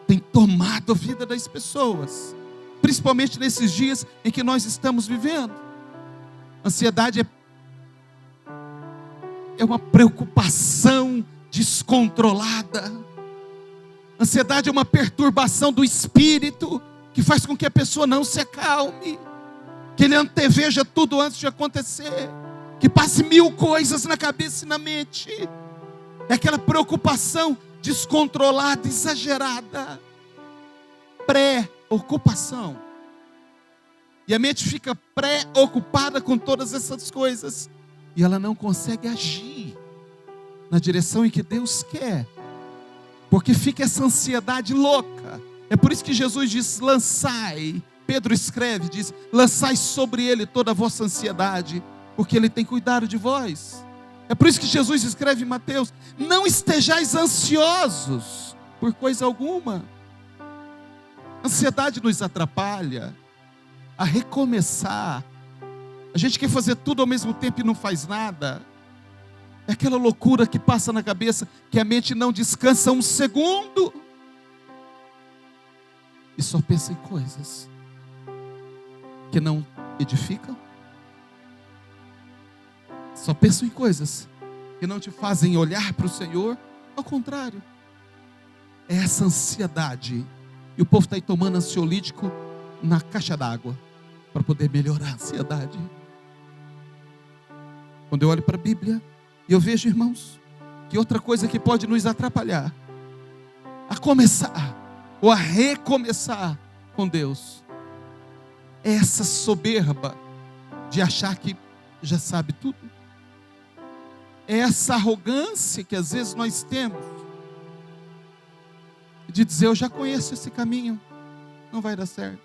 tem tomado a vida das pessoas, principalmente nesses dias em que nós estamos vivendo. Ansiedade é uma preocupação descontrolada. Ansiedade é uma perturbação do espírito que faz com que a pessoa não se acalme, que ele anteveja tudo antes de acontecer, que passe 1000 coisas na cabeça e na mente. É aquela preocupação descontrolada, exagerada, preocupação. E a mente fica preocupada com todas essas coisas, e ela não consegue agir na direção em que Deus quer, porque fica essa ansiedade louca. É por isso que Jesus diz, lançai. Pedro escreve, diz, lançai sobre ele toda a vossa ansiedade, porque ele tem cuidado de vós. É por isso que Jesus escreve em Mateus, não estejais ansiosos por coisa alguma. Ansiedade nos atrapalha a recomeçar. A gente quer fazer tudo ao mesmo tempo e não faz nada. É aquela loucura que passa na cabeça, que a mente não descansa um segundo, e só pensa em coisas que não edificam. Só pensa em coisas que não te fazem olhar para o Senhor. Ao contrário, é essa ansiedade. E o povo está aí tomando ansiolítico na caixa d'água para poder melhorar a ansiedade. Quando eu olho para a Bíblia e eu vejo, irmãos, que outra coisa que pode nos atrapalhar a começar ou a recomeçar com Deus é essa soberba de achar que já sabe tudo. É essa arrogância que às vezes nós temos de dizer, eu já conheço esse caminho, não vai dar certo.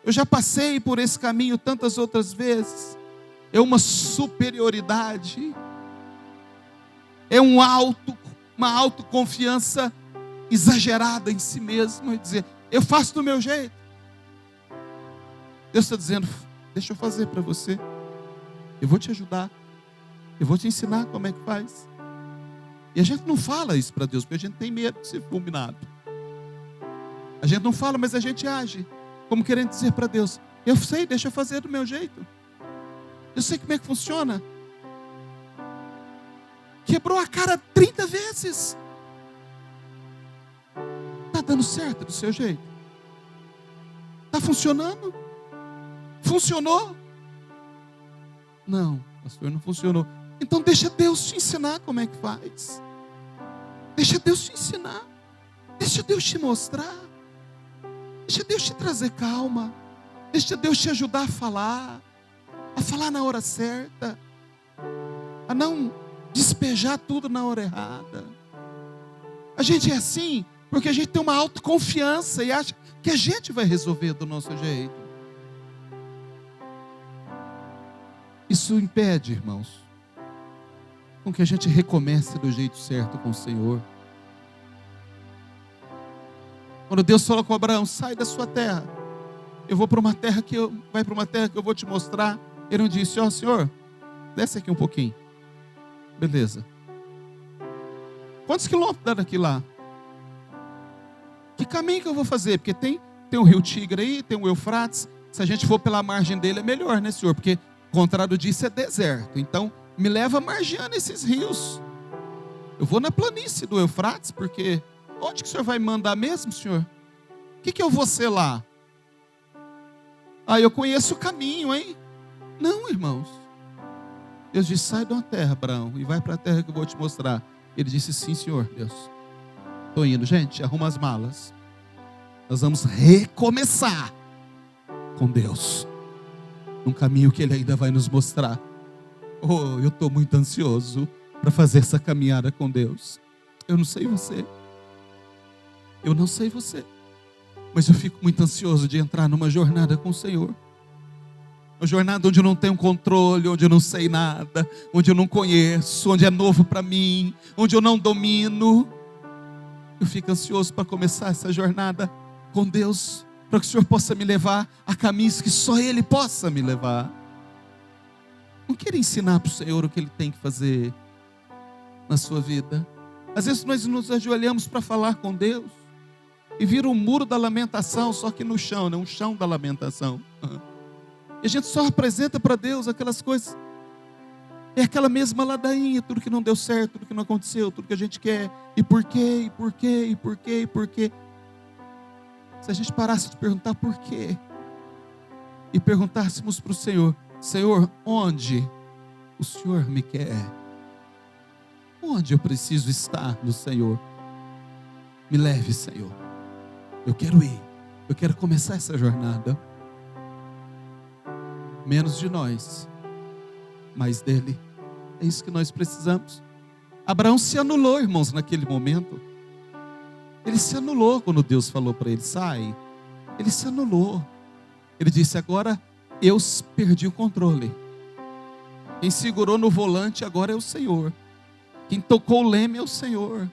Eu já passei por esse caminho tantas outras vezes. É uma superioridade, é uma autoconfiança exagerada em si mesmo, e dizer, eu faço do meu jeito. Deus está dizendo, deixa eu fazer para você. Eu vou te ajudar. Eu vou te ensinar como é que faz. E a gente não fala isso para Deus, porque a gente tem medo de ser fulminado. A gente não fala, mas a gente age, como querendo dizer para Deus: eu sei, deixa eu fazer do meu jeito. Eu sei como é que funciona. Quebrou a cara 30 vezes. Está dando certo do seu jeito? Está funcionando? Funcionou? Não, pastor, não funcionou. Então deixa Deus te ensinar como é que faz. Deixa Deus te ensinar. Deixa Deus te mostrar. Deixa Deus te trazer calma. Deixa Deus te ajudar a falar na hora certa, a não despejar tudo na hora errada. A gente é assim porque a gente tem uma autoconfiança e acha que a gente vai resolver do nosso jeito. Isso impede, irmãos, com que a gente recomece do jeito certo com o Senhor. Quando Deus falou com Abraão: sai da sua terra, eu vou para uma terra que eu vou te mostrar. Ele não disse: ó, Senhor, desce aqui um pouquinho. Beleza. Quantos quilômetros dá daqui lá? Que caminho que eu vou fazer? Porque tem o rio Tigre aí, tem o Eufrates. Se a gente for pela margem dele é melhor, né, Senhor? Porque contrário disso é deserto. Então me leva margeando esses rios. Eu vou na planície do Eufrates, porque onde que o Senhor vai me mandar mesmo, Senhor? O que eu vou ser lá? Ah, eu conheço o caminho, hein? Não, irmãos. Deus disse: sai de uma terra, Abraão, e vai para a terra que eu vou te mostrar. Ele disse: sim, Senhor, Deus. Estou indo. Gente, arruma as malas. Nós vamos recomeçar com Deus, num caminho que Ele ainda vai nos mostrar. Oh, eu estou muito ansioso para fazer essa caminhada com Deus. Eu não sei você. Eu não sei você. Mas eu fico muito ansioso de entrar numa jornada com o Senhor. Uma jornada onde eu não tenho controle, onde eu não sei nada, onde eu não conheço, onde é novo para mim, onde eu não domino. Eu fico ansioso para começar essa jornada com Deus, para que o Senhor possa me levar a caminhos que só Ele possa me levar. Não quero ensinar para o Senhor o que Ele tem que fazer na sua vida. Às vezes nós nos ajoelhamos para falar com Deus e vira um muro da lamentação, só que no chão, né? Um chão da lamentação. E a gente só apresenta para Deus aquelas coisas. É aquela mesma ladainha, tudo que não deu certo, tudo que não aconteceu, tudo que a gente quer. E por quê, e por quê, e por quê, e por quê. Se a gente parasse de perguntar por quê, e perguntássemos para o Senhor: Senhor, onde o Senhor me quer? Onde eu preciso estar no Senhor? Me leve, Senhor. Eu quero ir. Eu quero começar essa jornada. Menos de nós, mais dele. É isso que nós precisamos. Abraão se anulou, irmãos, naquele momento. Ele se anulou quando Deus falou para ele: sai. Ele se anulou. Ele disse: agora eu perdi o controle. Quem segurou no volante agora é o Senhor. Quem tocou o leme é o Senhor.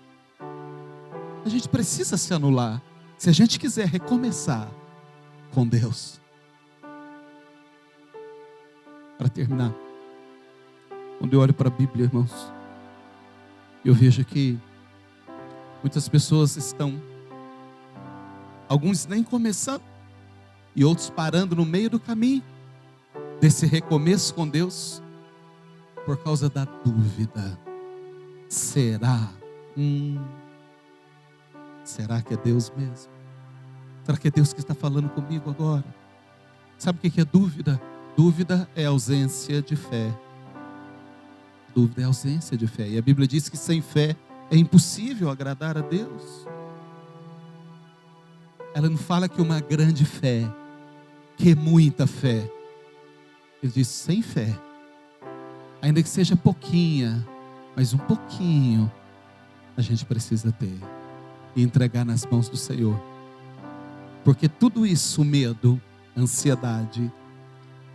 A gente precisa se anular, se a gente quiser recomeçar com Deus. Para terminar, quando eu olho para a Bíblia, irmãos, eu vejo que muitas pessoas estão, alguns nem começando, e outros parando no meio do caminho desse recomeço com Deus, por causa da dúvida. Será? Será que é Deus mesmo? Será que é Deus que está falando comigo agora? Sabe o que é dúvida? Dúvida é ausência de fé. Dúvida é ausência de fé. E a Bíblia diz que sem fé é impossível agradar a Deus. Ela não fala que uma grande fé, que muita fé. Ele diz sem fé. Ainda que seja pouquinha, mas um pouquinho, a gente precisa ter. E entregar nas mãos do Senhor. Porque tudo isso, o medo, a ansiedade,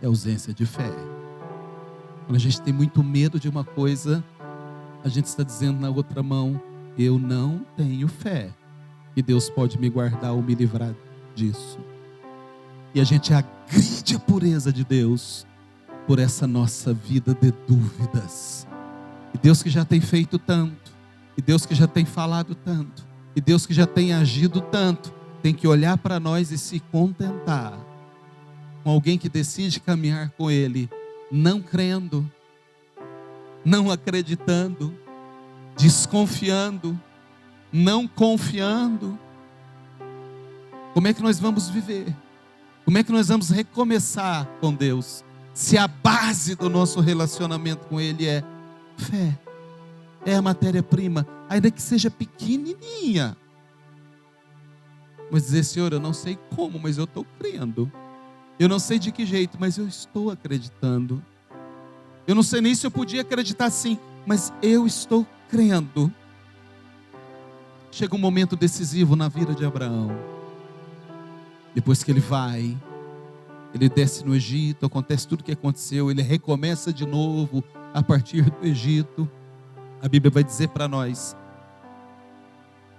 é ausência de fé. Quando a gente tem muito medo de uma coisa, a gente está dizendo na outra mão: eu não tenho fé que Deus pode me guardar ou me livrar disso. E a gente agride a pureza de Deus por essa nossa vida de dúvidas. E Deus que já tem feito tanto, e Deus que já tem falado tanto, e Deus que já tem agido tanto, tem que olhar para nós e se contentar com alguém que decide caminhar com Ele, não crendo, não acreditando, desconfiando, não confiando. Como é que nós vamos viver? Como é que nós vamos recomeçar com Deus, se a base do nosso relacionamento com Ele é fé, é a matéria-prima, ainda que seja pequenininha? Mas dizer: Senhor, eu não sei como, mas eu estou crendo. Eu não sei de que jeito, mas eu estou acreditando. Eu não sei nem se eu podia acreditar assim, mas eu estou crendo. Chega um momento decisivo na vida de Abraão. Depois que ele vai, ele desce no Egito, acontece tudo o que aconteceu, ele recomeça de novo a partir do Egito. A Bíblia vai dizer para nós,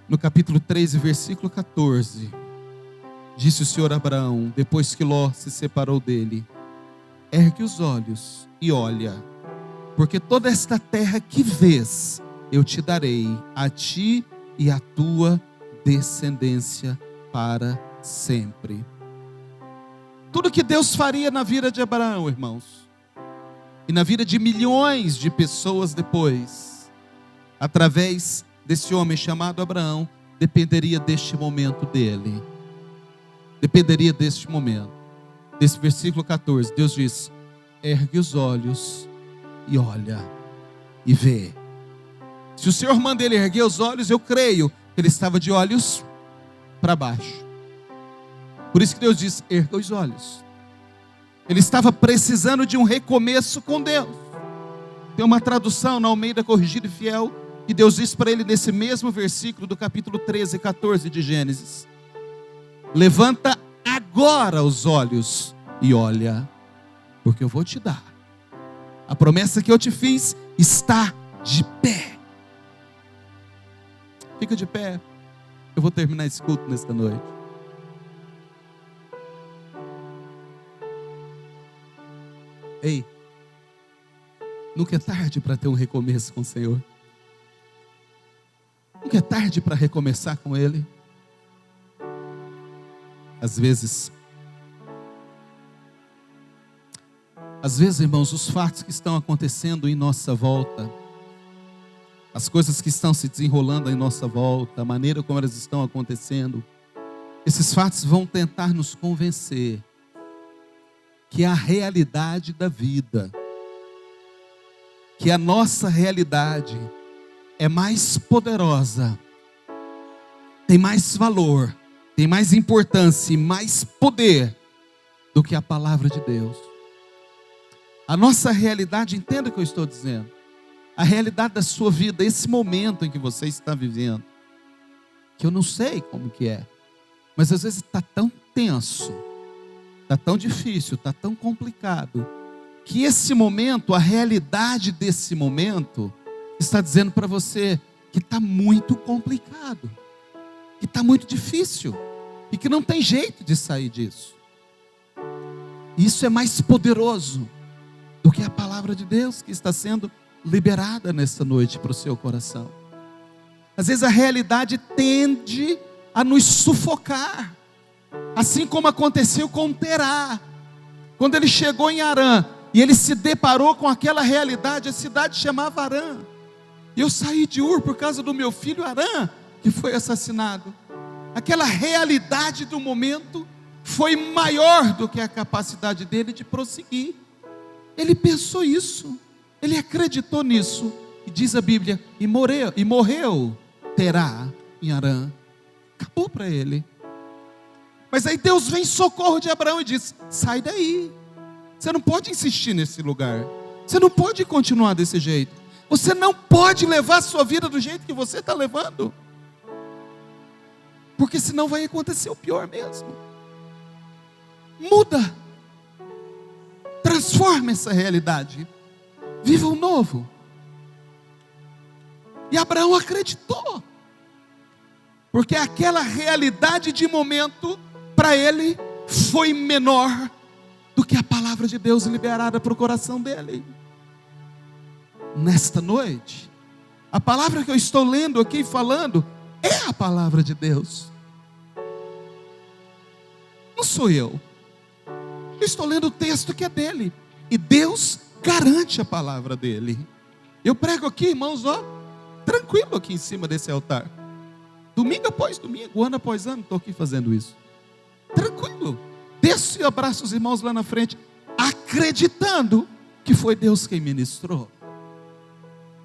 no capítulo 13, versículo 14, disse o Senhor a Abraão, depois que Ló se separou dele: ergue os olhos e olha, porque toda esta terra que vês, eu te darei, a ti e à tua descendência para sempre. Tudo que Deus faria na vida de Abraão, irmãos, e na vida de milhões de pessoas depois, através desse homem chamado Abraão, dependeria deste momento dele. Dependeria deste momento. Desse versículo 14, Deus diz: ergue os olhos e olha e vê. Se o Senhor manda ele erguer os olhos, eu creio que ele estava de olhos para baixo. Por isso que Deus diz: erga os olhos. Ele estava precisando de um recomeço com Deus. Tem uma tradução na Almeida Corrigida e Fiel, que Deus diz para ele nesse mesmo versículo do capítulo 13 e 14 de Gênesis: levanta agora os olhos e olha, porque eu vou te dar. A promessa que eu te fiz está de pé. Fica de pé. Eu vou terminar esse culto nesta noite. Ei, nunca é tarde para ter um recomeço com o Senhor. Nunca é tarde para recomeçar com Ele. Às vezes, irmãos, os fatos que estão acontecendo em nossa volta, as coisas que estão se desenrolando em nossa volta, a maneira como elas estão acontecendo, esses fatos vão tentar nos convencer que a realidade da vida, que a nossa realidade é mais poderosa, tem mais valor, tem mais importância e mais poder do que a palavra de Deus. A nossa realidade, entenda o que eu estou dizendo, a realidade da sua vida, esse momento em que você está vivendo, que eu não sei como que é, mas às vezes está tão tenso, está tão difícil, está tão complicado, que esse momento, a realidade desse momento, está dizendo para você que está muito complicado, que está muito difícil, e que não tem jeito de sair disso. Isso é mais poderoso do que a palavra de Deus que está sendo liberada nesta noite para o seu coração. Às vezes a realidade tende a nos sufocar, assim como aconteceu com Terá, quando ele chegou em Harã, e ele se deparou com aquela realidade. A cidade chamava Harã, e eu saí de Ur por causa do meu filho Harã, que foi assassinado. Aquela realidade do momento foi maior do que a capacidade dele de prosseguir. Ele pensou isso, ele acreditou nisso, e diz a Bíblia, e morreu Terá em Harã. Acabou para ele. Mas aí Deus vem em socorro de Abraão e diz: sai daí, você não pode insistir nesse lugar, você não pode continuar desse jeito, você não pode levar a sua vida do jeito que você está levando, porque senão vai acontecer o pior mesmo. Muda, transforma essa realidade, viva o novo. E Abraão acreditou, porque aquela realidade de momento para ele foi menor do que a palavra de Deus liberada para o coração dele. Nesta noite, a palavra que eu estou lendo aqui, falando, é a palavra de Deus. Não sou eu. Eu estou lendo o texto que é dele. E Deus garante a palavra dele. Eu prego aqui, irmãos, tranquilo aqui em cima desse altar. Domingo após domingo, ano após ano, estou aqui fazendo isso. Tranquilo. Desço e abraço os irmãos lá na frente, acreditando que foi Deus quem ministrou.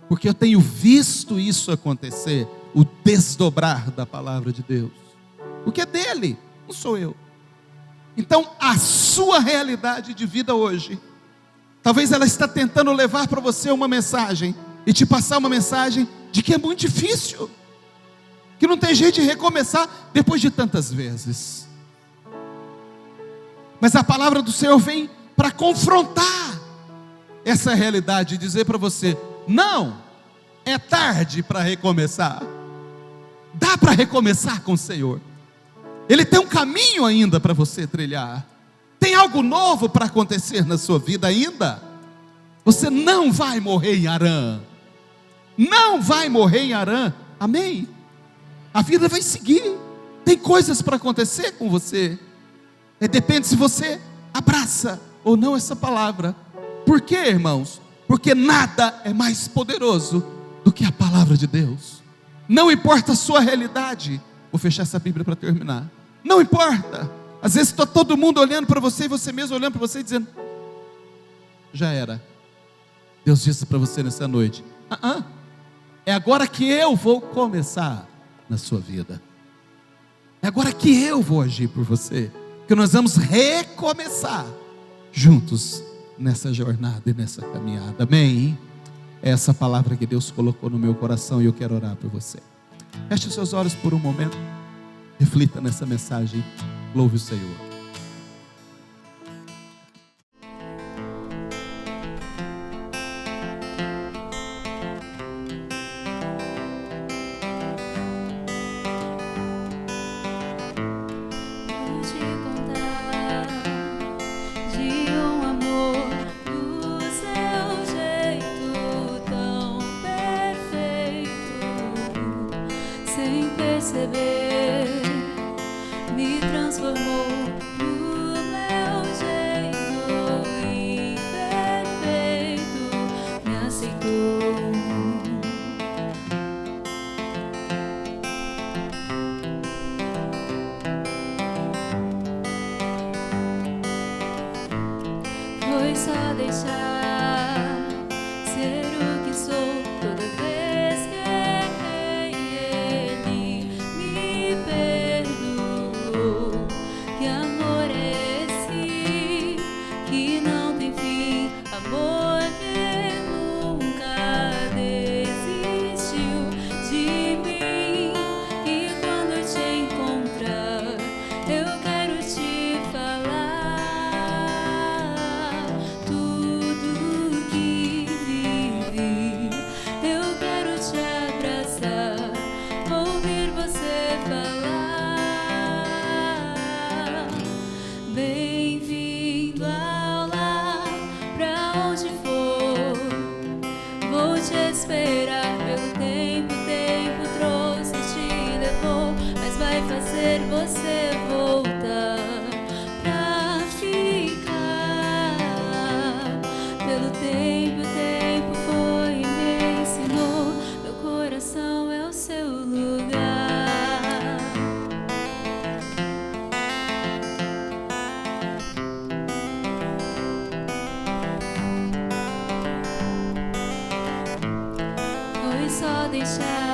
Porque eu tenho visto isso acontecer, o desdobrar da palavra de Deus. Porque é dele, não sou eu. Então, a sua realidade de vida hoje, talvez ela está tentando levar para você uma mensagem, e te passar uma mensagem de que é muito difícil, que não tem jeito de recomeçar depois de tantas vezes. Mas a palavra do Senhor vem para confrontar essa realidade e dizer para você: não, é tarde para recomeçar. Dá para recomeçar com o Senhor. Ele tem um caminho ainda para você trilhar. Tem algo novo para acontecer na sua vida ainda. Você não vai morrer em Harã. Não vai morrer em Harã. Amém? A vida vai seguir. Tem coisas para acontecer com você. Depende se você abraça ou não essa palavra. Por quê, irmãos? Porque nada é mais poderoso do que a palavra de Deus. Não importa a sua realidade. Vou fechar essa Bíblia para terminar. Não importa. Às vezes está todo mundo olhando para você e você mesmo olhando para você e dizendo: já era. Deus disse para você nessa noite: é agora que eu vou começar na sua vida. É agora que eu vou agir por você. Que nós vamos recomeçar juntos nessa jornada e nessa caminhada. Amém? É essa palavra que Deus colocou no meu coração e eu quero orar por você. Feche os seus olhos por um momento. Reflita nessa mensagem. Louve o Senhor. Me transformou no meu jeito imperfeito, me aceitou. Foi só deixar ser o que sou toda vez que Ele me perdoou. Que amor é esse que não tem fim? Amor que nunca desistiu de mim. E quando te encontrar, eu quero te falar tudo que vivi. Eu quero te abraçar, ouvir você falar. Bem-vindo ao lar, pra onde for, vou te esperar. Pelo tempo, o tempo trouxe, te levou, mas vai fazer você voltar pra ficar. Pelo tempo, o tempo foi e me ensinou, meu coração é o seu lugar. Foi só deixar